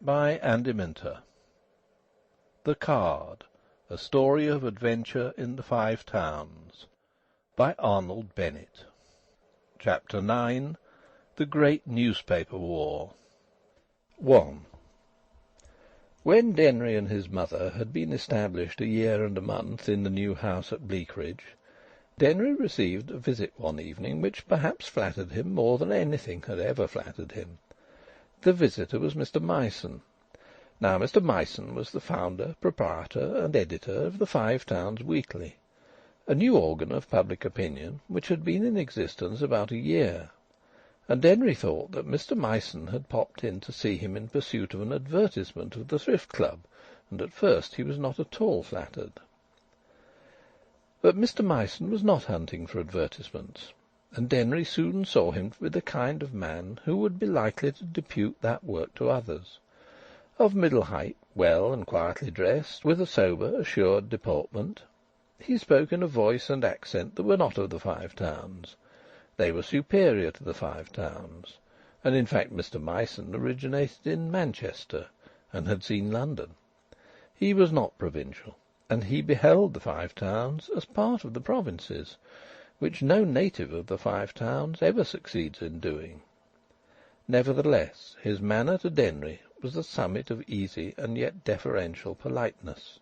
by Andy Minter. The Card, A Story of Adventure in the Five Towns, by Arnold Bennett. Chapter 9. The Great Newspaper War. 1. When Denry and his mother had been established a year and a month in the new house at Bleakridge, Denry received a visit one evening which perhaps flattered him more than anything had ever flattered him. The visitor was Mr. Myson. Now, Mr. Myson was the founder, proprietor, and editor of the Five Towns Weekly, a new organ of public opinion which had been in existence about a year, and Denry thought that Mr. Myson had popped in to see him in pursuit of an advertisement of the Thrift Club, and at first he was not at all flattered. But Mr. Myson was not hunting for advertisements, and Denry soon saw him to be the kind of man who would be likely to depute that work to others. Of middle height, well and quietly dressed, with a sober, assured deportment, he spoke in a voice and accent that were not of the Five Towns. They were superior to the Five Towns, and in fact Mr. Myson originated in Manchester and had seen London. He was not provincial, and he beheld the Five Towns as part of the provinces, which no native of the Five Towns ever succeeds in doing. Nevertheless, his manner to Denry was the summit of easy and yet deferential politeness.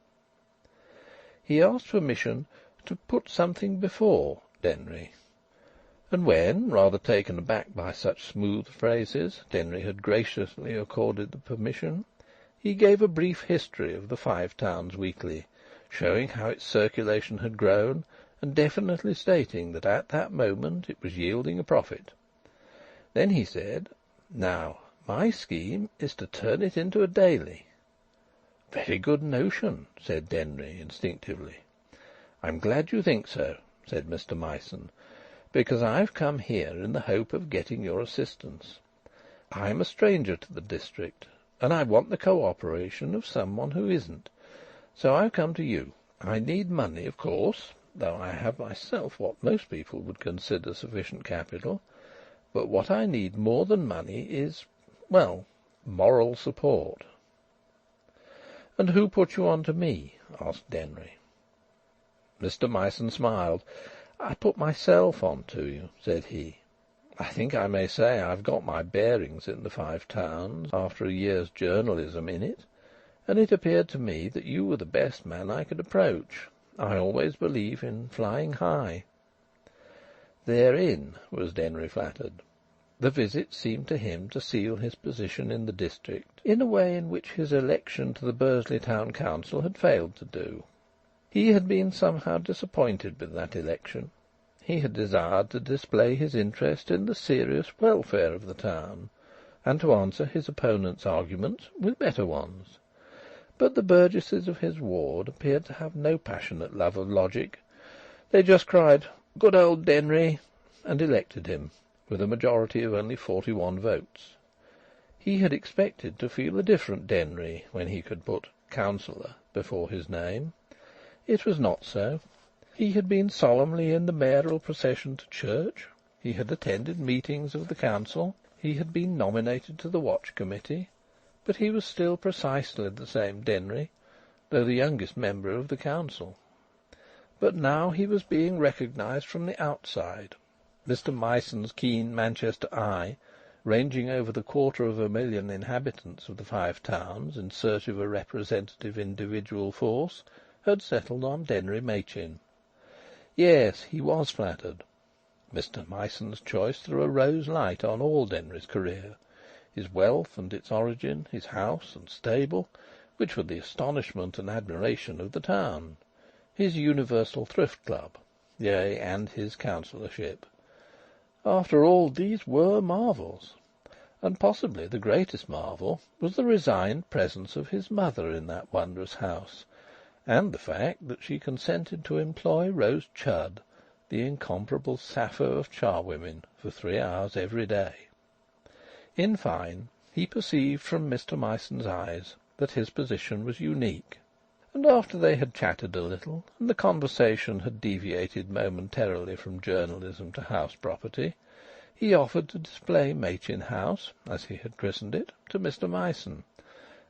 He asked permission to put something before Denry, and when, rather taken aback by such smooth phrases, Denry had graciously accorded the permission, he gave a brief history of the Five Towns Weekly, showing how its circulation had grown, and definitely stating that at that moment it was yielding a profit. Then he said, "Now, my scheme is to turn it into a daily." "Very good notion," said Denry instinctively. "I'm glad you think so," said Mr. Myson, "because I've come here in the hope of getting your assistance. I'm a stranger to the district, and I want the co-operation of someone who isn't. So I've come to you. I need money, of course, though I have myself what most people would consider sufficient capital. But what I need more than money is, well, moral support." "And who put you on to me?" asked Denry. Mr. Myson smiled. "I put myself on to you," said he. "I think I may say I've got my bearings in the Five Towns after a year's journalism in it, and it appeared to me that you were the best man I could approach. I always believe in flying high." Therein was Denry flattered. The visit seemed to him to seal his position in the district in a way in which his election to the Bursley Town Council had failed to do. He had been somehow disappointed with that election. He had desired to display his interest in the serious welfare of the town, and to answer his opponent's arguments with better ones. But the burgesses of his ward appeared to have no passionate love of logic. They just cried, "Good old Denry," and elected him, with a majority of only 41 votes. He had expected to feel a different Denry when he could put "Councillor" before his name. It was not so. He had been solemnly in the mayoral procession to church. He had attended meetings of the council. He had been nominated to the watch committee. But he was still precisely the same Denry, though the youngest member of the council. But now he was being recognised from the outside. Mr. Myson's keen Manchester eye, ranging over the 250,000 inhabitants of the Five Towns in search of a representative individual force, had settled on Denry Machin. Yes, he was flattered. Mr. Myson's choice threw a rose light on all Denry's career. His wealth and its origin, his house and stable, which were the astonishment and admiration of the town, his universal Thrift Club, yea, and his councillorship. After all, these were marvels. And possibly the greatest marvel was the resigned presence of his mother in that wondrous house, and the fact that she consented to employ Rose Chudd, the incomparable Sappho of charwomen, for 3 hours every day. In fine, he perceived from Mr. Myson's eyes that his position was unique. And after they had chatted a little, and the conversation had deviated momentarily from journalism to house property, he offered to display Machin House, as he had christened it, to Mr. Myson,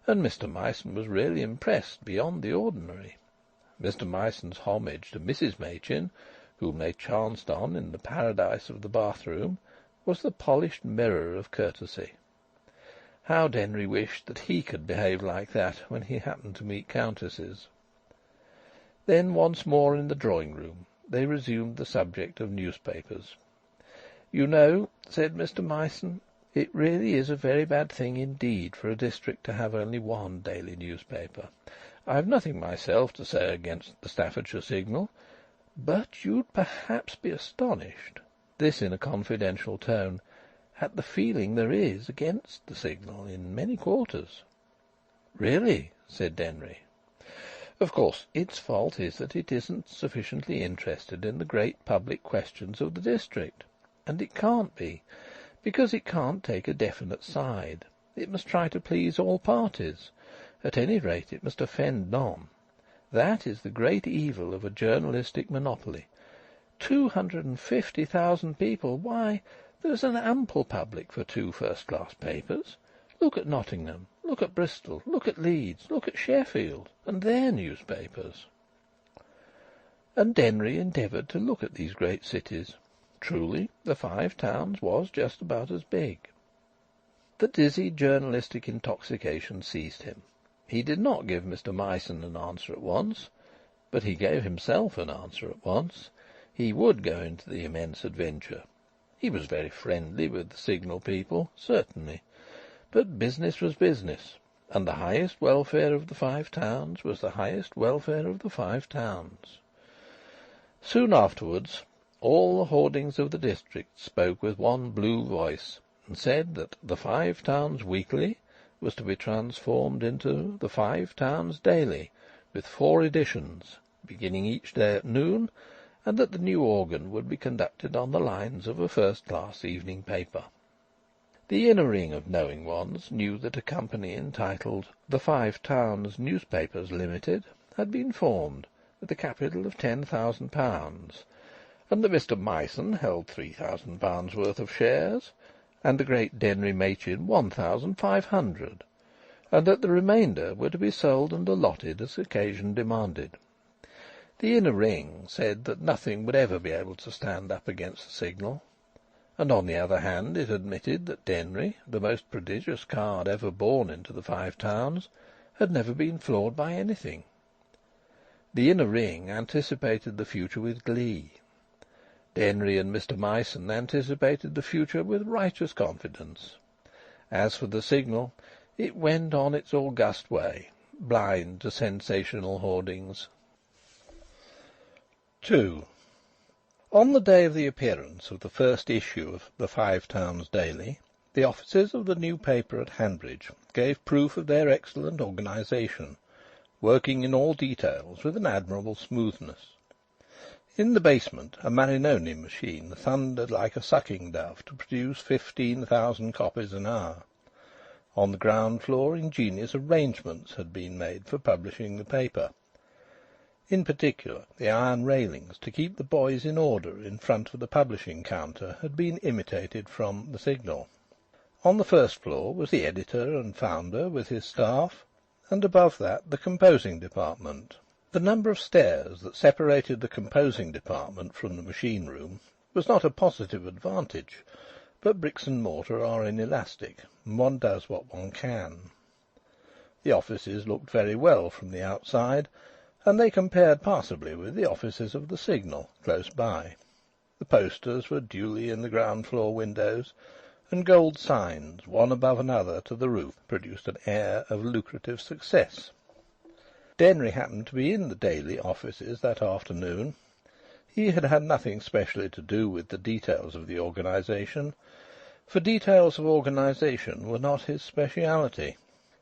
and Mr. Myson was really impressed beyond the ordinary. Mr. Myson's homage to Mrs. Machin, whom they chanced on in the paradise of the bathroom, was the polished mirror of courtesy. How Denry wished that he could behave like that when he happened to meet countesses. Then, once more in the drawing-room, they resumed the subject of newspapers. "You know," said Mr. Myson, "it really is a very bad thing indeed for a district to have only one daily newspaper. I've nothing myself to say against the Staffordshire Signal, but you'd perhaps be astonished," this in a confidential tone, "at the feeling there is against the Signal in many quarters." "Really?" said Denry. "Of course, its fault is that it isn't sufficiently interested in the great public questions of the district. And it can't be, because it can't take a definite side. It must try to please all parties. At any rate, it must offend none. That is the great evil of a journalistic monopoly. 250,000 people! Why, there's an ample public for 2 first-class papers. Look at Nottingham, look at Bristol, look at Leeds, look at Sheffield, and their newspapers." And Denry endeavoured to look at these great cities. Truly, the Five Towns was just about as big. The dizzy journalistic intoxication seized him. He did not give Mr. Myson an answer at once, but he gave himself an answer at once. He would go into the immense adventure. He was very friendly with the Signal people, certainly, but business was business, and the highest welfare of the Five Towns was the highest welfare of the Five Towns. Soon afterwards, all the hoardings of the district spoke with one blue voice, and said that the Five Towns Weekly was to be transformed into the Five Towns Daily, with 4 editions, beginning each day at noon, and that the new organ would be conducted on the lines of a first-class evening paper. The inner ring of knowing ones knew that a company entitled the Five Towns Newspapers Limited had been formed with a capital of £10,000, and that Mr. Myson held £3,000 worth of shares, and the great Denry Machin 1,500, and that the remainder were to be sold and allotted as occasion demanded. The inner ring said that nothing would ever be able to stand up against the Signal, and on the other hand it admitted that Denry, the most prodigious card ever born into the Five Towns, had never been floored by anything. The inner ring anticipated the future with glee. Denry and Mr. Myson anticipated the future with righteous confidence. As for the Signal, it went on its august way, blind to sensational hoardings. 2. On the day of the appearance of the first issue of the Five Towns Daily, the offices of the new paper at Hanbridge gave proof of their excellent organisation, working in all details with an admirable smoothness. In the basement a Marinoni machine thundered like a sucking dove to produce 15,000 copies an hour. On the ground floor ingenious arrangements had been made for publishing the paper. In particular, the iron railings to keep the boys in order in front of the publishing counter had been imitated from the Signal. On the first floor was the editor and founder with his staff, and above that the composing department. The number of stairs that separated the composing department from the machine room was not a positive advantage, but bricks and mortar are inelastic, and one does what one can. The offices looked very well from the outside, and they compared passably with the offices of the Signal close by. The posters were duly in the ground floor windows, and gold signs, one above another to the roof, produced an air of lucrative success. Denry happened to be in the Daily offices that afternoon. He had had nothing specially to do with the details of the organisation, for details of organisation were not his speciality.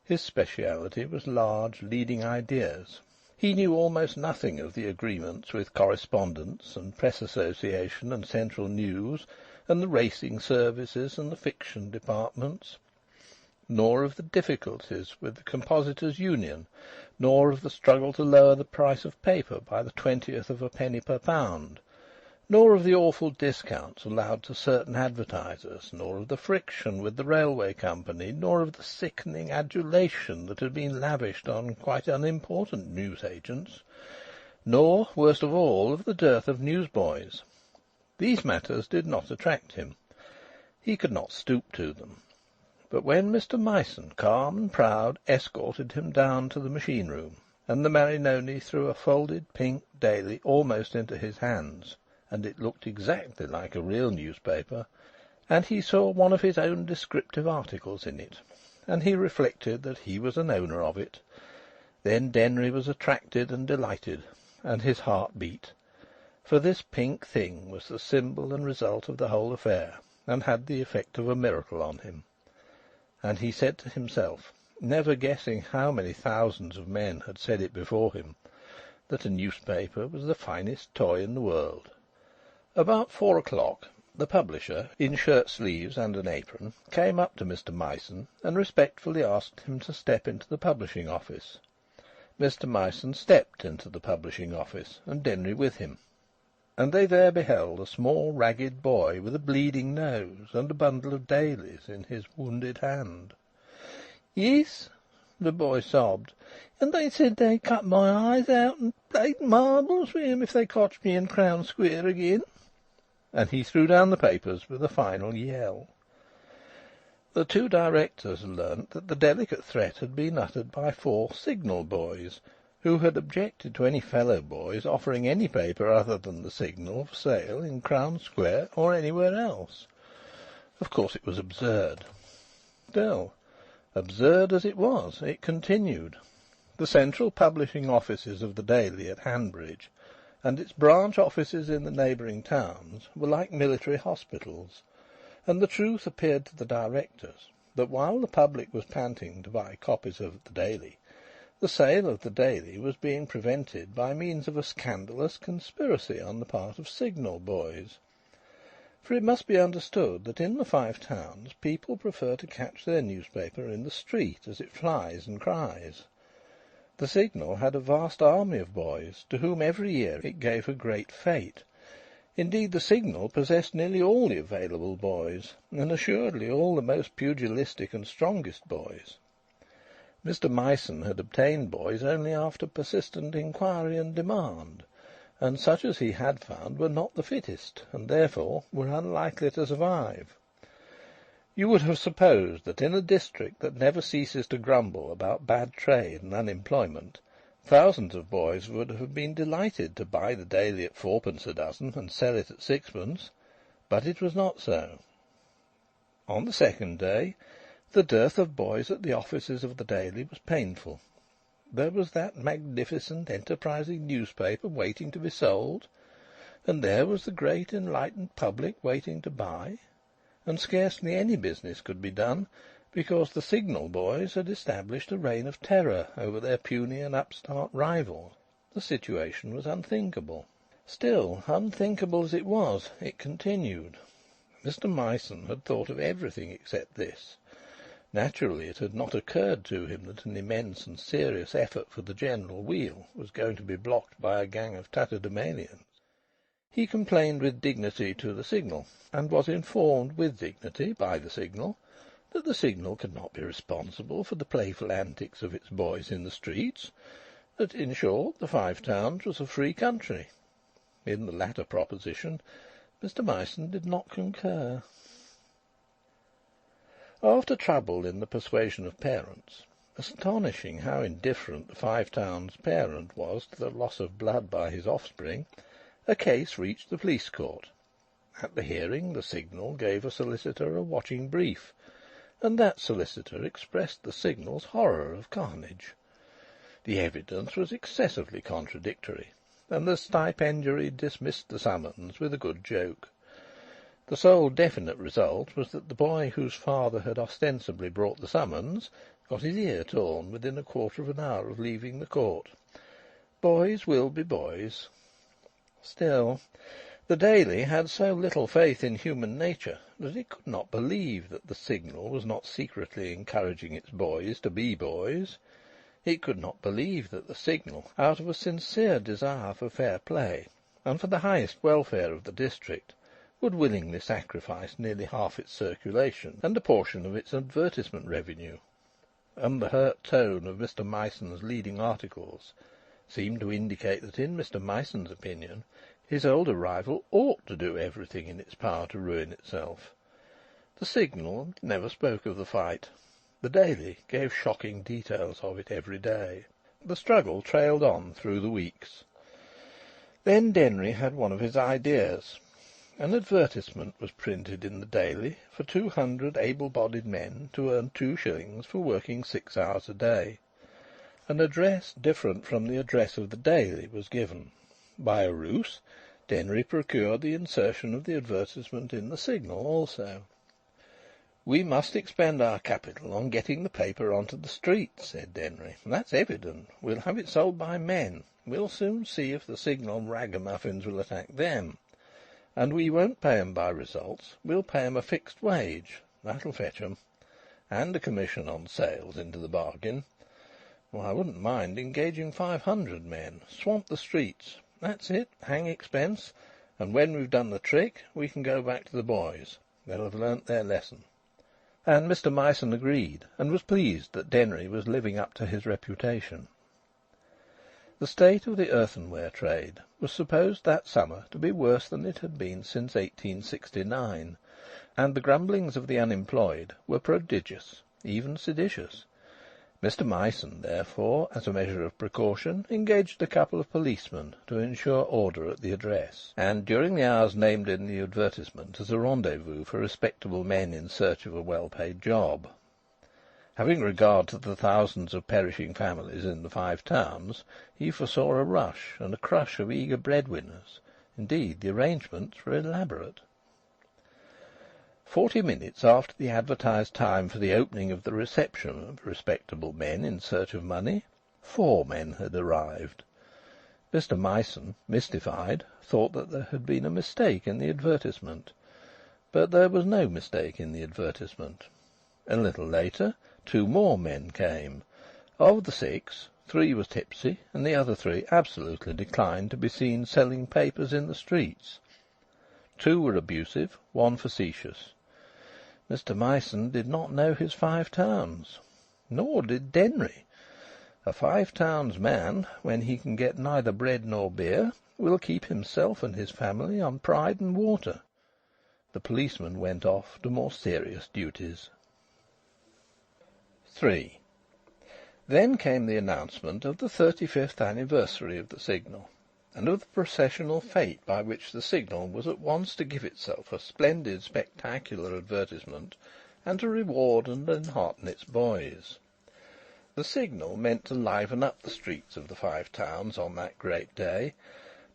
His speciality was large leading ideas. He knew almost nothing of the agreements with correspondents and press association and central news and the racing services and the fiction departments, nor of the difficulties with the Compositors' Union, nor of the struggle to lower the price of paper by the 20th of a penny per pound, nor of the awful discounts allowed to certain advertisers, nor of the friction with the railway company, nor of the sickening adulation that had been lavished on quite unimportant newsagents, nor, worst of all, of the dearth of newsboys. These matters did not attract him. He could not stoop to them. But when Mr. Myson, calm and proud, escorted him down to the machine-room, and the Marinoni threw a folded pink daily almost into his hands, and it looked exactly like a real newspaper, and he saw one of his own descriptive articles in it, and he reflected that he was an owner of it, then Denry was attracted and delighted, and his heart beat. For this pink thing was the symbol and result of the whole affair, and had the effect of a miracle on him. And he said to himself, never guessing how many thousands of men had said it before him, that a newspaper was the finest toy in the world. About 4 o'clock, the publisher, in shirt-sleeves and an apron, came up to Mr. Myson and respectfully asked him to step into the publishing office. Mr. Myson stepped into the publishing office, and Denry with him, and they there beheld a small ragged boy with a bleeding nose and a bundle of dailies in his wounded hand. "Yes," the boy sobbed, "and they said they'd cut my eyes out and play marbles with 'em if they cotched me in Crown Square again." And he threw down the papers with a final yell. The two directors learnt that the delicate threat had been uttered by 4 Signal boys, who had objected to any fellow boys offering any paper other than the Signal for sale in Crown Square or anywhere else. Of course it was absurd. Still, absurd as it was, it continued. The central publishing offices of the Daily at Hanbridge, and its branch offices in the neighbouring towns, were like military hospitals, and the truth appeared to the directors that while the public was panting to buy copies of the Daily, the sale of the Daily was being prevented by means of a scandalous conspiracy on the part of Signal boys. For it must be understood that in the Five Towns people prefer to catch their newspaper in the street as it flies and cries. The Signal had a vast army of boys, to whom every year it gave a great fête. Indeed, the Signal possessed nearly all the available boys, and assuredly all the most pugilistic and strongest boys. Mr. Myson had obtained boys only after persistent inquiry and demand, and such as he had found were not the fittest, and therefore were unlikely to survive. You would have supposed that in a district that never ceases to grumble about bad trade and unemployment, thousands of boys would have been delighted to buy the Daily at 4d. a dozen and sell it at 6d., but it was not so. On the second day, the dearth of boys at the offices of the Daily was painful. There was that magnificent, enterprising newspaper waiting to be sold, and there was the great enlightened public waiting to buy, and scarcely any business could be done, because the Signal boys had established a reign of terror over their puny and upstart rivals. The situation was unthinkable. Still, unthinkable as it was, it continued. Mr. Myson had thought of everything except this. Naturally, it had not occurred to him that an immense and serious effort for the general weal was going to be blocked by a gang of tatterdemalions. He complained with dignity to the Signal, and was informed with dignity by the Signal that the Signal could not be responsible for the playful antics of its boys in the streets, that, in short, the Five Towns was a free country. In the latter proposition, Mr. Myson did not concur. After trouble in the persuasion of parents, astonishing how indifferent the Five Towns parent was to the loss of blood by his offspring, a case reached the police court. At the hearing the Signal gave a solicitor a watching brief, and that solicitor expressed the Signal's horror of carnage. The evidence was excessively contradictory, and the stipendiary dismissed the summons with a good joke. The sole definite result was that the boy whose father had ostensibly brought the summons got his ear torn within a quarter of an hour of leaving the court. Boys will be boys. Still, the Daily had so little faith in human nature that it could not believe that the Signal was not secretly encouraging its boys to be boys. It could not believe that the Signal, out of a sincere desire for fair play, and for the highest welfare of the district, would willingly sacrifice nearly half its circulation and a portion of its advertisement revenue. And the hurt tone of Mr. Myson's leading articles seemed to indicate that, in Mr. Myson's opinion, his older rival ought to do everything in its power to ruin itself. The Signal never spoke of the fight. The Daily gave shocking details of it every day. The struggle trailed on through the weeks. Then Denry had one of his ideas. An advertisement was printed in the Daily for 200 able-bodied men to earn 2 shillings for working 6 hours a day. An address different from the address of the Daily was given. By a ruse, Denry procured the insertion of the advertisement in the Signal also. "We must expend our capital on getting the paper onto the streets," said Denry. "That's evident. We'll have it sold by men. We'll soon see if the Signal ragamuffins will attack them. And we won't pay 'em by results. We'll pay 'em a fixed wage. That'll fetch 'em. And a commission on sales into the bargain. Well, I wouldn't mind engaging 500 men. Swamp the streets. That's it. Hang expense. And when we've done the trick, we can go back to the boys. They'll have learnt their lesson." And Mr. Myson agreed, and was pleased that Denry was living up to his reputation. The state of the earthenware trade was supposed that summer to be worse than it had been since 1869, and the grumblings of the unemployed were prodigious, even seditious. Mr. Myson, therefore, as a measure of precaution, engaged a couple of policemen to ensure order at the address, and during the hours named in the advertisement as a rendezvous for respectable men in search of a well-paid job. Having regard to the thousands of perishing families in the Five Towns, he foresaw a rush and a crush of eager breadwinners. Indeed, the arrangements were elaborate. 40 minutes after the advertised time for the opening of the reception of respectable men in search of money, 4 men had arrived. Mr. Myson, mystified, thought that there had been a mistake in the advertisement. But there was no mistake in the advertisement. A little later 2 more men came. Of the 6, 3 were tipsy, and the other 3 absolutely declined to be seen selling papers in the streets. 2 were abusive, 1 facetious. Mr. Myson did not know his Five Towns. Nor did Denry. A Five Towns man, when he can get neither bread nor beer, will keep himself and his family on pride and water. The policeman went off to more serious duties. 3. Then came the announcement of the 35th anniversary of the Signal, and of the processional fete by which the Signal was at once to give itself a splendid, spectacular advertisement, and to reward and enhearten its boys. The Signal meant to liven up the streets of the Five Towns on that great day,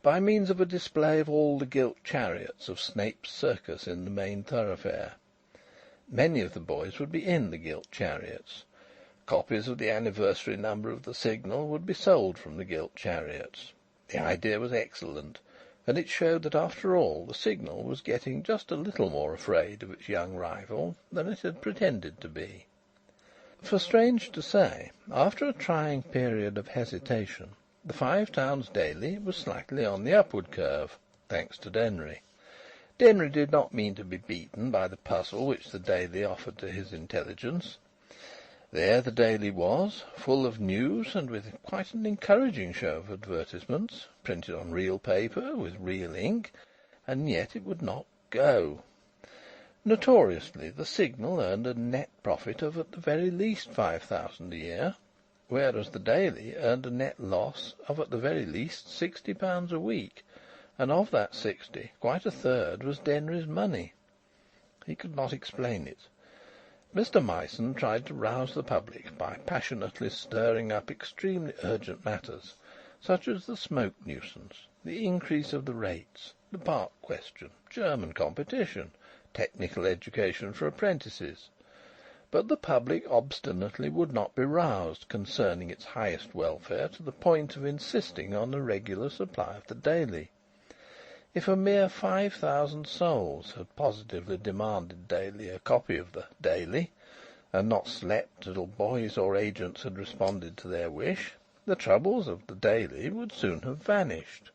by means of a display of all the gilt chariots of Snape's circus in the main thoroughfare. Many of the boys would be in the gilt chariots. Copies of the anniversary number of the Signal would be sold from the gilt chariots. The idea was excellent, and it showed that, after all, the Signal was getting just a little more afraid of its young rival than it had pretended to be. For, strange to say, after a trying period of hesitation, the Five Towns Daily was slightly on the upward curve, thanks to Denry. Denry did not mean to be beaten by the puzzle which the Daily offered to his intelligence. There the Daily was, full of news, and with quite an encouraging show of advertisements, printed on real paper, with real ink, and yet it would not go. Notoriously, the Signal earned a net profit of at the very least 5,000 a year, whereas the Daily earned a net loss of at the very least £60 a week, and of that 60, quite a third was Denry's money. He could not explain it. Mr. Myson tried to rouse the public by passionately stirring up extremely urgent matters, such as the smoke nuisance, the increase of the rates, the park question, German competition, technical education for apprentices. But the public obstinately would not be roused concerning its highest welfare to the point of insisting on a regular supply of the Daily. If a mere 5,000 souls had positively demanded daily a copy of the Daily, and not slept till boys or agents had responded to their wish, the troubles of the Daily would soon have vanished.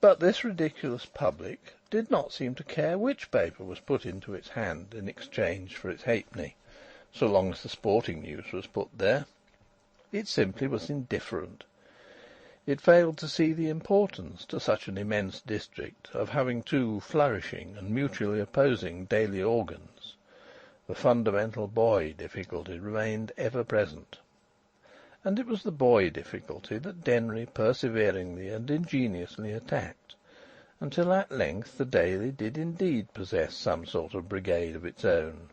But this ridiculous public did not seem to care which paper was put into its hand in exchange for its halfpenny, so long as the sporting news was put there. It simply was indifferent. It failed to see the importance, to such an immense district, of having two flourishing and mutually opposing daily organs. The fundamental boy difficulty remained ever present. And it was the boy difficulty that Denry perseveringly and ingeniously attacked, until at length the Daily did indeed possess some sort of brigade of its own,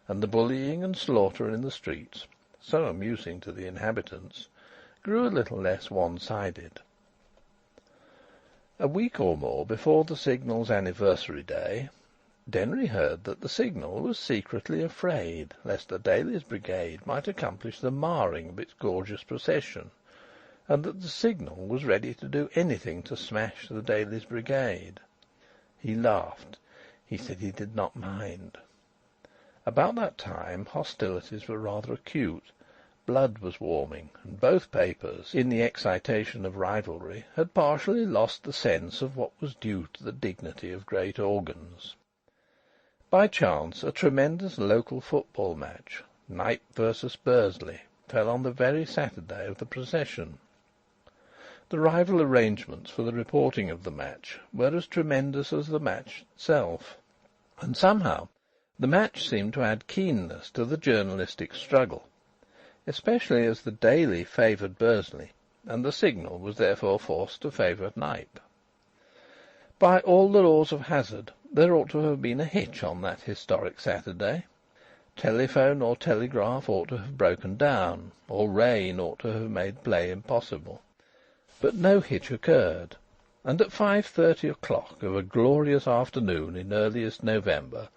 and the bullying and slaughter in the streets, so amusing to the inhabitants, grew a little less one-sided. A week or more before the Signal's anniversary day, Denry heard that the Signal was secretly afraid lest the Daily's brigade might accomplish the marring of its gorgeous procession, and that the Signal was ready to do anything to smash the Daily's brigade. He laughed. He said he did not mind. About that time hostilities were rather acute. Blood was warming, and both papers, in the excitation of rivalry, had partially lost the sense of what was due to the dignity of great organs. By chance, a tremendous local football match, Knype versus Bursley, fell on the very Saturday of the procession. The rival arrangements for the reporting of the match were as tremendous as the match itself, and somehow the match seemed to add keenness to the journalistic struggle, especially as the Daily favoured Bursley, and the Signal was therefore forced to favour Knype. By all the laws of hazard, there ought to have been a hitch on that historic Saturday. Telephone or telegraph ought to have broken down, or rain ought to have made play impossible. But no hitch occurred, and at 5:30 o'clock of a glorious afternoon in earliest November,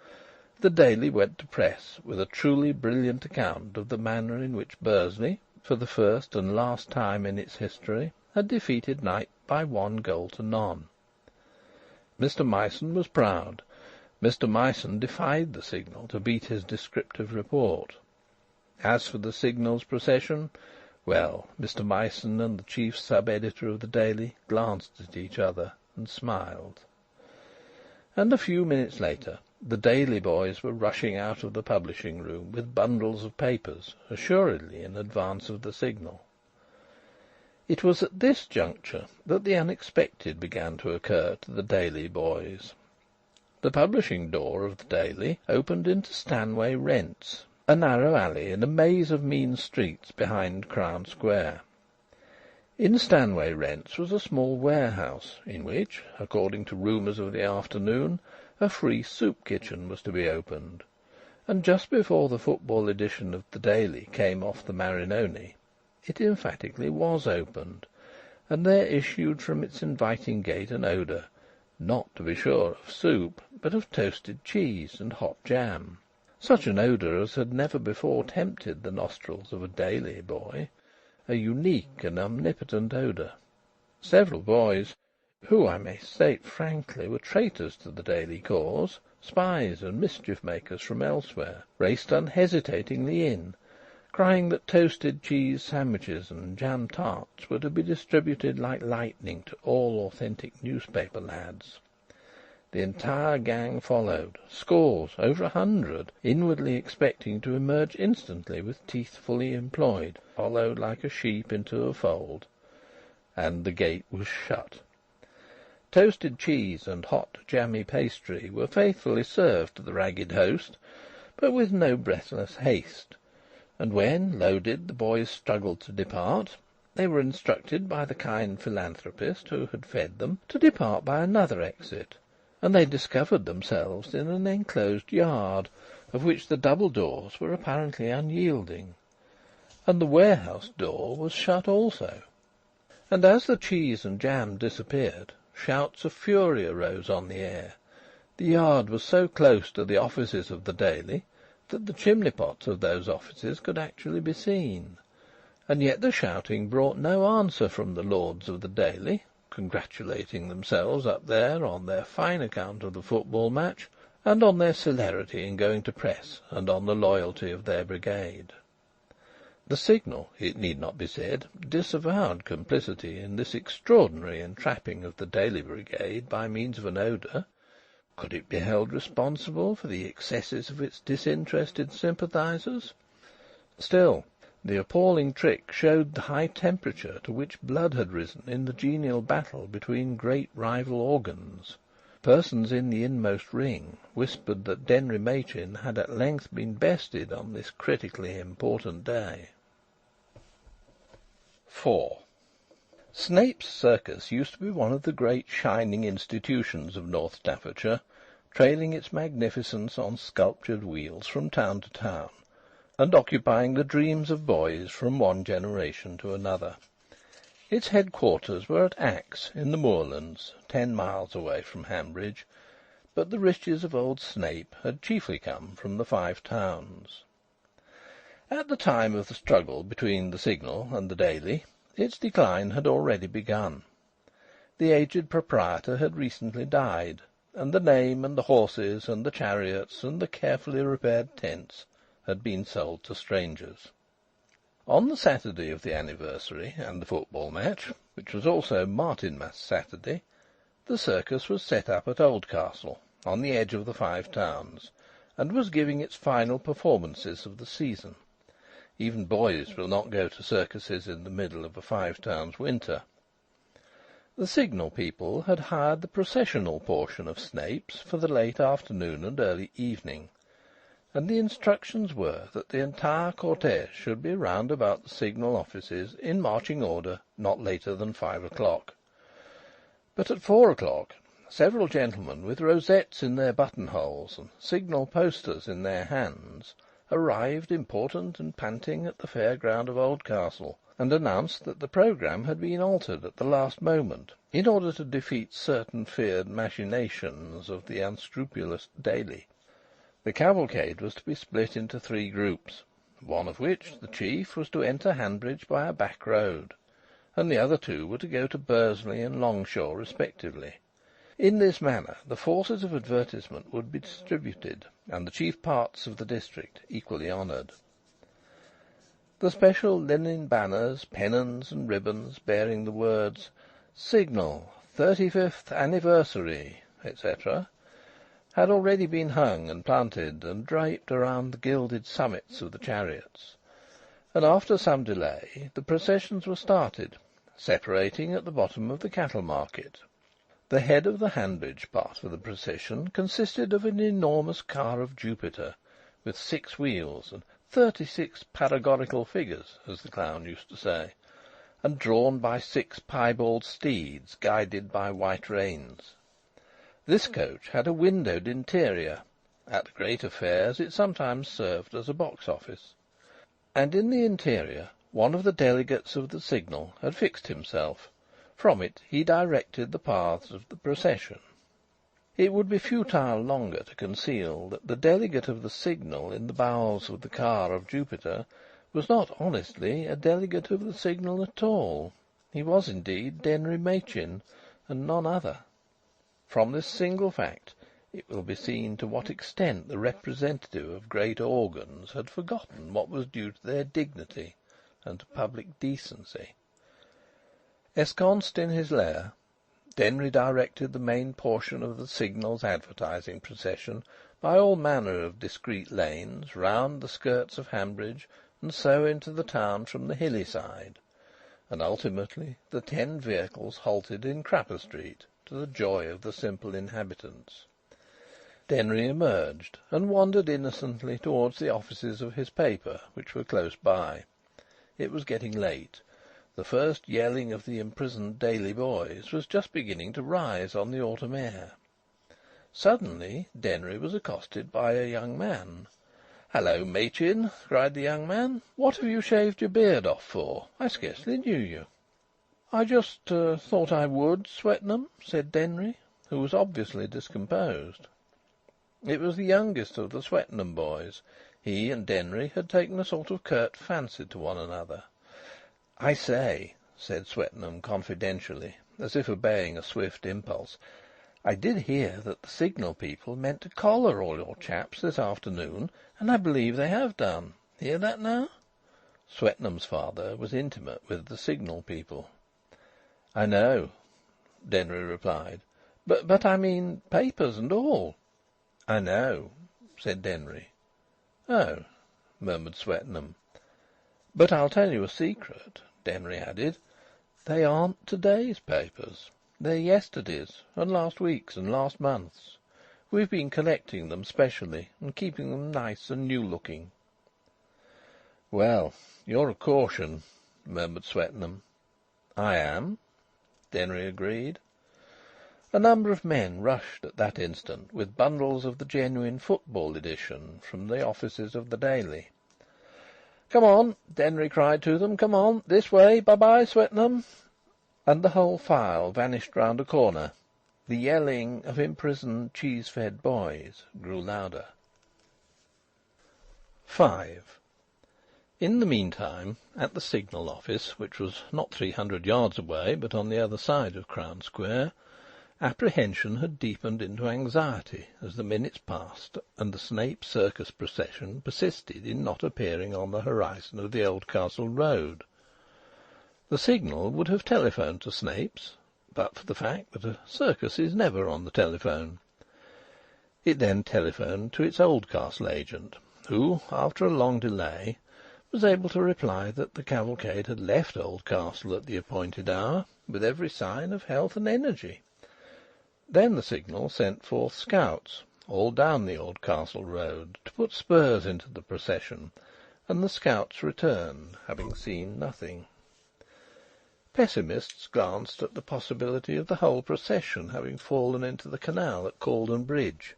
the Daily went to press with a truly brilliant account of the manner in which Bursley, for the first and last time in its history, had defeated Knype by 1-0. Mr. Myson was proud. Mr. Myson defied the Signal to beat his descriptive report. As for the Signal's procession, well, Mr. Myson and the chief sub-editor of the Daily glanced at each other and smiled. And a few minutes later the Daily boys were rushing out of the publishing room with bundles of papers, assuredly in advance of the Signal. It was at this juncture that the unexpected began to occur to the Daily boys. The publishing door of the Daily opened into Stanway Rents, a narrow alley in a maze of mean streets behind Crown Square. In Stanway Rents was a small warehouse, in which, according to rumours of the afternoon, a free soup kitchen was to be opened, and just before the football edition of the Daily came off the Marinoni, it emphatically was opened, and there issued from its inviting gate an odour, not, to be sure, of soup, but of toasted cheese and hot jam. Such an odour as had never before tempted the nostrils of a Daily boy, a unique and omnipotent odour. Several boys, who, I may state frankly, were traitors to the Daily cause, spies and mischief-makers from elsewhere, raced unhesitatingly in, crying that toasted cheese sandwiches and jam tarts were to be distributed like lightning to all authentic newspaper lads. The entire gang followed, scores, over 100, inwardly expecting to emerge instantly with teeth fully employed, followed like a sheep into a fold. And the gate was shut. Toasted cheese and hot jammy pastry were faithfully served to the ragged host, but with no breathless haste, and when, loaded, the boys struggled to depart, they were instructed by the kind philanthropist who had fed them to depart by another exit, and they discovered themselves in an enclosed yard, of which the double doors were apparently unyielding, and the warehouse door was shut also. And as the cheese and jam disappeared, shouts of fury arose on the air. The yard was so close to the offices of the Daily that the chimney-pots of those offices could actually be seen, and yet the shouting brought no answer from the lords of the Daily, congratulating themselves up there on their fine account of the football match, and on their celerity in going to press, and on the loyalty of their brigade. The Signal, it need not be said, disavowed complicity in this extraordinary entrapping of the Daily Brigade by means of an odour. Could it be held responsible for the excesses of its disinterested sympathisers? Still, the appalling trick showed the high temperature to which blood had risen in the genial battle between great rival organs. Persons in the inmost ring whispered that Denry Machin had at length been bested on this critically important day. 4. Snape's Circus used to be one of the great shining institutions of North Staffordshire, trailing its magnificence on sculptured wheels from town to town, and occupying the dreams of boys from one generation to another. Its headquarters were at Axe, in the moorlands, 10 miles away from Hanbridge, but the riches of old Snape had chiefly come from the Five Towns. At the time of the struggle between the Signal and the Daily, its decline had already begun. The aged proprietor had recently died, and the name and the horses and the chariots and the carefully repaired tents had been sold to strangers. On the Saturday of the anniversary and the football match, which was also Martinmas Saturday, the circus was set up at Oldcastle, on the edge of the Five Towns, and was giving its final performances of the season. Even boys will not go to circuses in the middle of a Five Towns winter. The Signal people had hired the processional portion of Snape's for the late afternoon and early evening, and the instructions were that the entire cortège should be round about the Signal offices in marching order not later than 5 o'clock. But at 4 o'clock several gentlemen with rosettes in their buttonholes and Signal posters in their hands arrived important and panting at the fair ground of Oldcastle, and announced that the programme had been altered at the last moment in order to defeat certain feared machinations of the unscrupulous Daily. The cavalcade was to be split into 3 groups, one of which, the chief, was to enter Hanbridge by a back road, and the other 2 were to go to Bursley and Longshaw respectively. In this manner the forces of advertisement would be distributed, and the chief parts of the district equally honoured. The special linen banners, pennons, and ribbons bearing the words "Signal, 35th Anniversary," etc., had already been hung and planted and draped around the gilded summits of the chariots, and after some delay the processions were started, separating at the bottom of the cattle market. The head of the Hanbridge part of the procession consisted of an enormous car of Jupiter, with 6 wheels and 36 paregorical figures, as the clown used to say, and drawn by 6 piebald steeds guided by white reins. This coach had a windowed interior. At great affairs it sometimes served as a box office. And in the interior one of the delegates of the Signal had fixed himself. From it he directed the paths of the procession. It would be futile longer to conceal that the delegate of the Signal in the bowels of the car of Jupiter was not honestly a delegate of the Signal at all. He was indeed Denry Machin, and none other. From this single fact it will be seen to what extent the representative of great organs had forgotten what was due to their dignity and to public decency. Ensconced in his lair, Denry directed the main portion of the Signal's advertising procession by all manner of discreet lanes round the skirts of Hanbridge and so into the town from the hilly side, and ultimately the 10 vehicles halted in Crapper Street, to the joy of the simple inhabitants. Denry emerged and wandered innocently towards the offices of his paper, which were close by. It was getting late. The first yelling of the imprisoned Daily boys was just beginning to rise on the autumn air. Suddenly Denry was accosted by a young man. "Hello, Machin!" cried the young man. "What have you shaved your beard off for? I scarcely knew you." "I just thought I would, Swetnam," said Denry, who was obviously discomposed. It was the youngest of the Swetnam boys. He and Denry had taken a sort of curt fancy to one another. "I say," said Swetnam confidentially, as if obeying a swift impulse, "I did hear that the Signal people meant to collar all your chaps this afternoon, and I believe they have done. Hear that now?" Swetnam's father was intimate with the Signal people. "I know," Denry replied. But I mean papers and all." "I know," said Denry. "Oh," murmured Swetnam. "But I'll tell you a secret," Denry added. "They aren't to day's papers. They're yesterday's, and last week's, and last month's. We've been collecting them specially, and keeping them nice and new looking." "Well, you're a caution," murmured Swetnam. "I am," Denry agreed. A number of men rushed at that instant with bundles of the genuine football edition from the offices of the Daily. "Come on!" Denry cried to them. "Come on! This way! Bye bye, Swetnam!" And the whole file vanished round a corner. The yelling of imprisoned, cheese-fed boys grew louder. 5. In the meantime, at the Signal office, which was not 300 yards away, but on the other side of Crown Square, apprehension had deepened into anxiety as the minutes passed and the Snape circus procession persisted in not appearing on the horizon of the Oldcastle Road. The Signal would have telephoned to Snape's, but for the fact that a circus is never on the telephone. It then telephoned to its Oldcastle agent, who, after a long delay, was able to reply that the cavalcade had left Oldcastle at the appointed hour, with every sign of health and energy. Then the Signal sent forth scouts all down the Oldcastle Road to put spurs into the procession, and the scouts returned, having seen nothing. Pessimists glanced at the possibility of the whole procession having fallen into the canal at Caldon Bridge.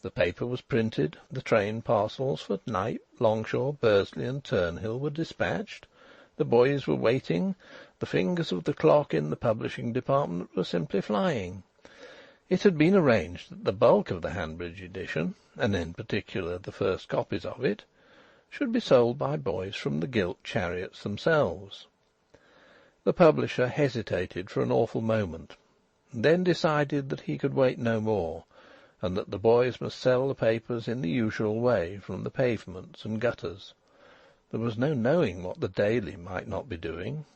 The paper was printed, the train parcels for Knype, Longshaw, Bursley and Turnhill were dispatched, the boys were waiting, the fingers of the clock in the publishing department were simply flying. It had been arranged that the bulk of the Hanbridge edition, and in particular the first copies of it, should be sold by boys from the gilt chariots themselves. The publisher hesitated for an awful moment, and then decided that he could wait no more, and that the boys must sell the papers in the usual way from the pavements and gutters. There was no knowing what the Daily might not be doing.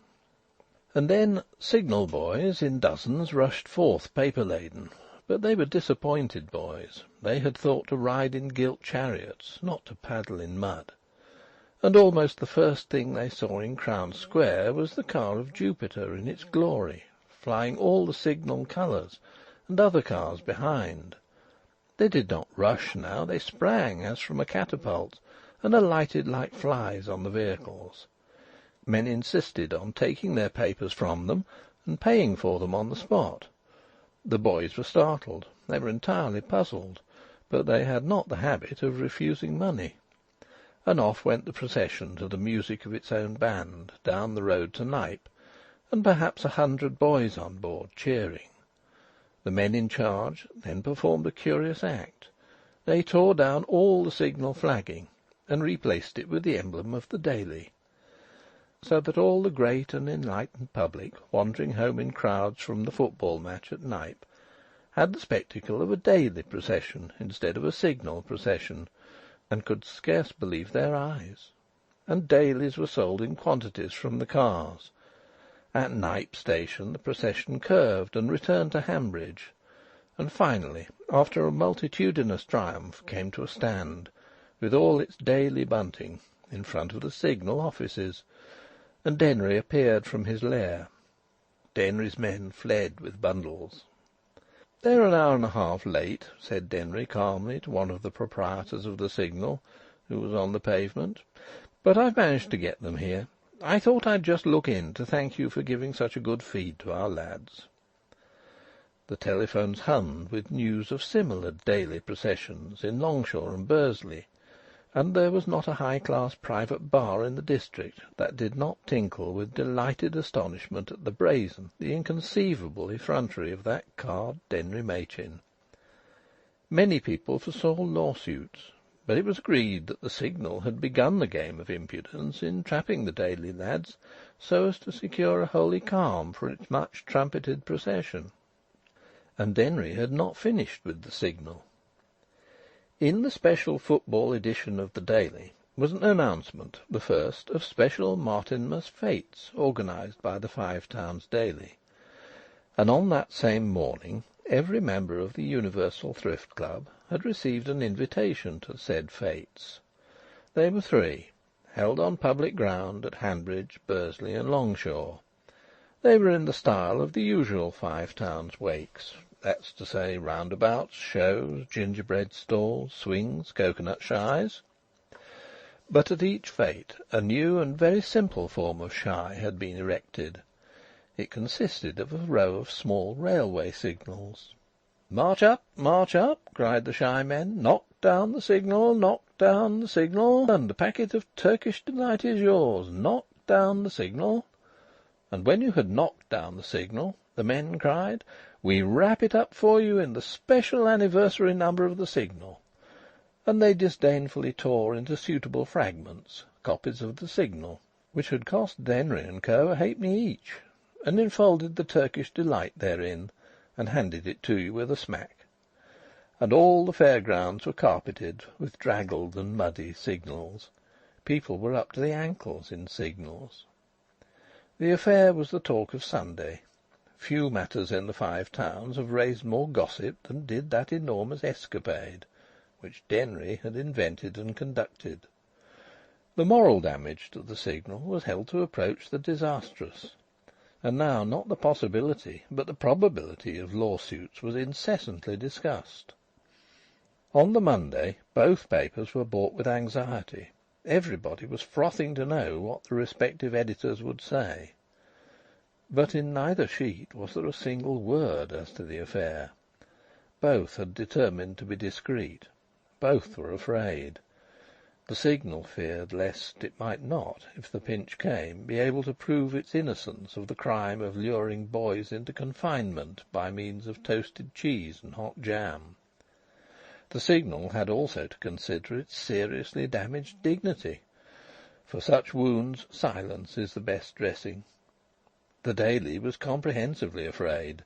And then Signal boys in dozens rushed forth paper-laden, but they were disappointed boys. They had thought to ride in gilt chariots, not to paddle in mud. And almost the first thing they saw in Crown Square was the car of Jupiter in its glory, flying all the Signal colours, and other cars behind. They did not rush now, they sprang as from a catapult, and alighted like flies on the vehicles. Men insisted on taking their papers from them and paying for them on the spot. The boys were startled, they were entirely puzzled, but they had not the habit of refusing money. And off went the procession to the music of its own band, down the road to Knype, and perhaps 100 boys on board cheering. The men in charge then performed a curious act. They tore down all the Signal flagging and replaced it with the emblem of the Daily, so that all the great and enlightened public, wandering home in crowds from the football match at Knype, had the spectacle of a Daily procession instead of a Signal procession, and could scarce believe their eyes. And Dailies were sold in quantities from the cars. At Knype station the procession curved and returned to Hanbridge, and finally, after a multitudinous triumph, came to a stand, with all its Daily bunting, in front of the Signal offices, and Denry appeared from his lair. Denry's men fled with bundles. "They're an hour and a half late," said Denry calmly to one of the proprietors of the Signal, who was on the pavement, "but I've managed to get them here. I thought I'd just look in to thank you for giving such a good feed to our lads." The telephones hummed with news of similar Daily processions in Longshaw and Bursley, and there was not a high-class private bar in the district that did not tinkle with delighted astonishment at the brazen, the inconceivable effrontery of that card Denry Machin. Many people foresaw lawsuits, but it was agreed that the Signal had begun the game of impudence in trapping the Daily lads so as to secure a holy calm for its much-trumpeted procession. And Denry had not finished with the Signal. In the special football edition of the Daily, was an announcement, the first, of special Martinmas fêtes organised by the Five Towns Daily, and on that same morning every member of the Universal Thrift Club had received an invitation to said fêtes. They were three, held on public ground at Hanbridge, Bursley, and Longshaw. They were in the style of the usual Five Towns wakes, that's to say, roundabouts, shows, gingerbread stalls, swings, coconut shies. But at each fête a new and very simple form of shy had been erected. It consisted of a row of small railway signals. "March up, march up!" cried the shy men. "Knock down the signal, knock down the signal, and a packet of Turkish Delight is yours. Knock down the signal." And when you had knocked down the signal, the men cried, "We wrap it up for you in the special anniversary number of the Signal." And they disdainfully tore into suitable fragments copies of the Signal, which had cost Denry and Co. a halfpenny each, and enfolded the Turkish Delight therein, and handed it to you with a smack. And all the fair grounds were carpeted with draggled and muddy signals. People were up to the ankles in signals. The affair was the talk of Sunday. Few matters in the Five Towns have raised more gossip than did that enormous escapade, which Denry had invented and conducted. The moral damage to the Signal was held to approach the disastrous, and now not the possibility but the probability of lawsuits was incessantly discussed. On the Monday both papers were bought with anxiety. Everybody was frothing to know what the respective editors would say. But in neither sheet was there a single word as to the affair. Both had determined to be discreet. Both were afraid. The Signal feared lest it might not, if the pinch came, be able to prove its innocence of the crime of luring boys into confinement by means of toasted cheese and hot jam. The Signal had also to consider its seriously damaged dignity. For such wounds silence is the best dressing. The Daily was comprehensively afraid.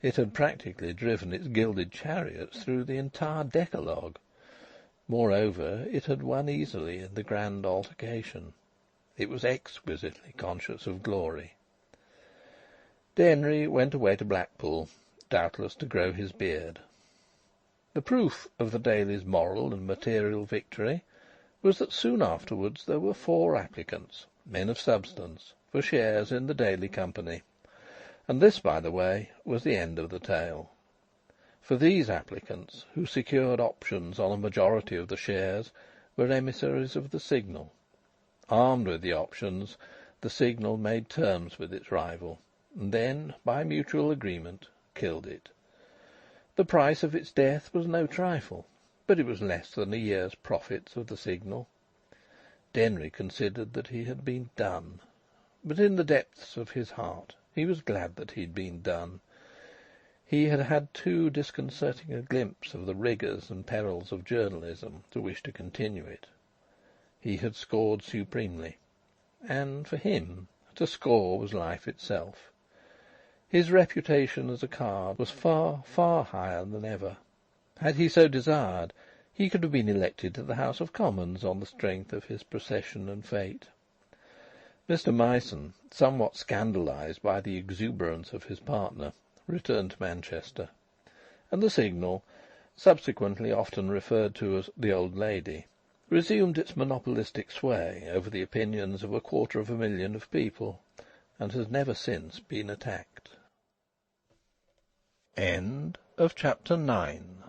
It had practically driven its gilded chariots through the entire decalogue. Moreover, it had won easily in the grand altercation. It was exquisitely conscious of glory. Denry went away to Blackpool, doubtless to grow his beard. The proof of the Daily's moral and material victory was that soon afterwards there were 4 applicants, men of substance, for shares in the Daily Company, and this, by the way, was the end of the tale. For these applicants, who secured options on a majority of the shares, were emissaries of the Signal. Armed with the options, the Signal made terms with its rival, and then, by mutual agreement, killed it. The price of its death was no trifle, but it was less than a year's profits of the Signal. Denry considered that he had been done, but in the depths of his heart he was glad that he had been done. He had had too disconcerting a glimpse of the rigours and perils of journalism to wish to continue it. He had scored supremely, and, for him, to score was life itself. His reputation as a card was far, far higher than ever. Had he so desired, he could have been elected to the House of Commons on the strength of his procession and fate. Mr. Myson, somewhat scandalised by the exuberance of his partner, returned to Manchester, and the Signal, subsequently often referred to as the Old Lady, resumed its monopolistic sway over the opinions of 250,000 of people, and has never since been attacked. End of Chapter 9.